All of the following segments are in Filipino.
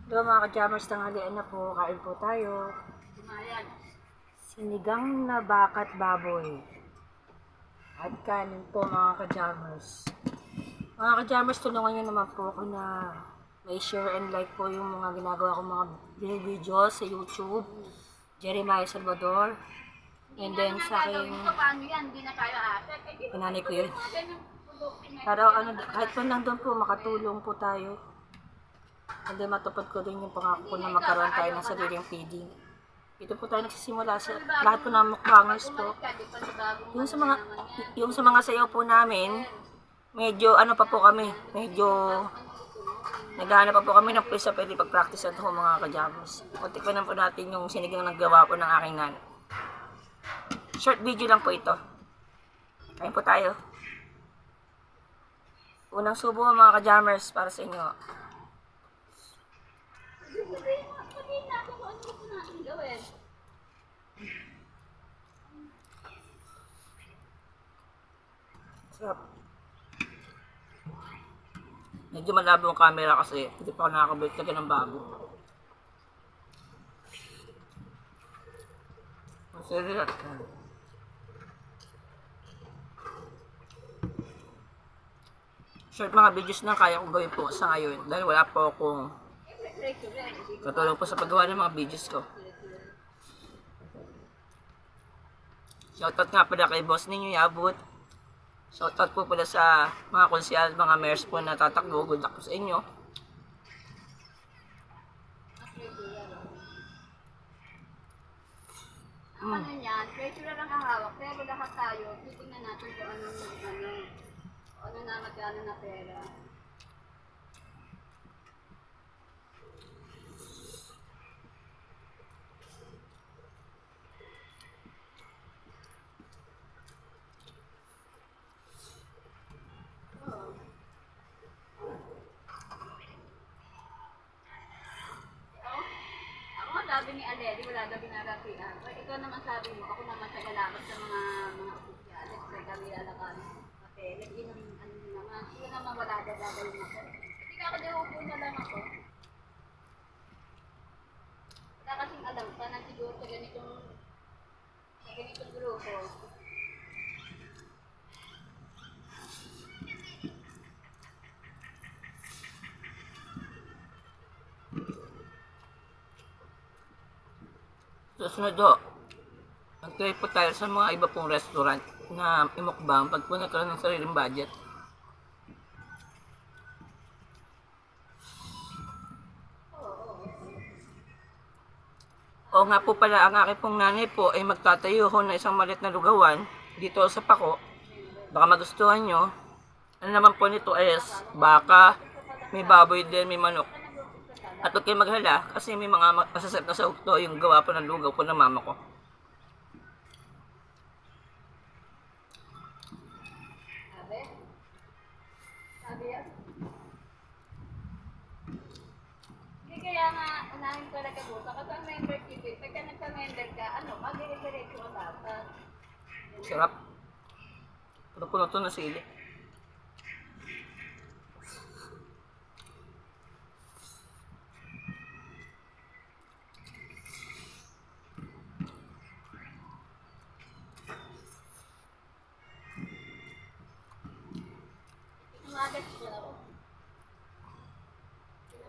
Hello mga ka-jammers, tanghalian na po. Kain po tayo. Sinigang na bakat baboy. At kanin po mga ka-jammers. Mga ka-jammers, tulungan nyo naman po ako na may share and like po yung mga ginagawa kong mga video sa YouTube. Jeremiah Salvador. And then sa aking pinanay ko yun. Para kahit pa lang doon po, makatulong po tayo. And then matupad ko din yung pangako ko na magkaroon tayo ng sariling feeding. Ito po tayo nagsisimula sa lahat po ng mukbangers po. Yung sa mga sayaw po namin, medyo ano pa po kami, medyo naghahanap pa po kami ng place na pwede pag-practice at home mga ka-jammers. Tikman po natin yung sinigang naggawa po ng aking nanay. Short video lang po ito. Kain po tayo. Unang subo mga ka-jammers para sa inyo. Sarap. Medyo malabo ang camera kasi hindi pa ako nakakabalik talaga ng bago. Masarap. Short mga videos na kaya kong gawin po sa ngayon dahil wala po akong katulong po sa paggawa ng mga videos ko. Shoutout nga pala kay boss ninyo Yabut. Shoutout po pala sa mga konsyal, mga mayors po na tatakbo. Good luck po sa inyo. Ano yan, treasure lang ang hawak, pero lahat tayo, titingnan natin kung ano na magkano na pera. Sabi ni Aleli, wala daw binarapian. So, ikaw naman sabi mo, ako naman sa galakot sa mga opisyalis, kaya kami lalakan. Papeles, yun ang ano naman. Yun naman wala daw gagawin ako. Hindi ka ako diupo na lang ako. Wala kasing alam pa na siguro sa ganitong grupo. Susunod ho, mag-try po tayo sa mga iba pong restaurant na imukbang pag po nagkaroon ng sariling budget. O nga po pala, ang aking pong nanay po ay magtatayo ho na isang maliit na lugawan dito sa Pako. Baka magustuhan nyo. Ano naman po nito is baka, may baboy din, may manok. At huwag kayo maghala kasi may mga masasarap na sa ukto yung gawa po ng lugaw po ng mama ko. Sabi yan. Hindi kaya nga, unahin ko lang kabuta. Kasi ang membership, pagka nagka-member ka, mag-i-diretso ka dapat. Sarap. Puno-puno to na sili.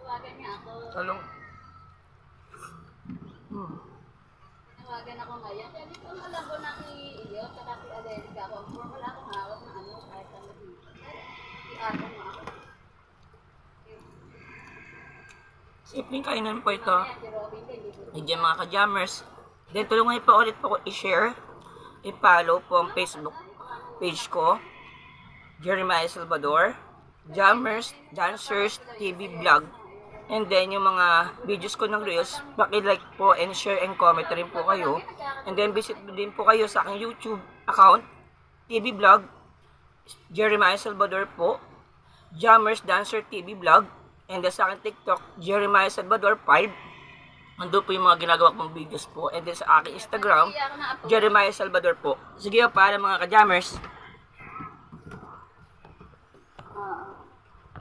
Tinawagan niya ako. Talong. Tinawagan ako ngayon. Kaya di ko alam ko na iyo, saka si Adelica ako. Kung wala akong hawak na kahit ano dito. I-ato mo ako. Simpleng kainan po ito. Si Robin din, di po. Hindi mga ka-jammers. Then tulungan po ulit po ko i-share, i-follow po ang Facebook page ko. Jeremiah Salvador, Jammers, Dancers, TV Vlog. And then yung mga videos ko ng Reels, paki-like po and share and comment rin po kayo. And then visit din po kayo sa aking YouTube account, TV Vlog, Jeremiah Salvador po, Jammers, Dancer, TV Vlog. And then sa aking TikTok, Jeremiah Salvador 5. Ando po yung mga ginagawa kong videos po. And then sa aking Instagram, Jeremiah Salvador po. Sige po, para mga ka-jammers.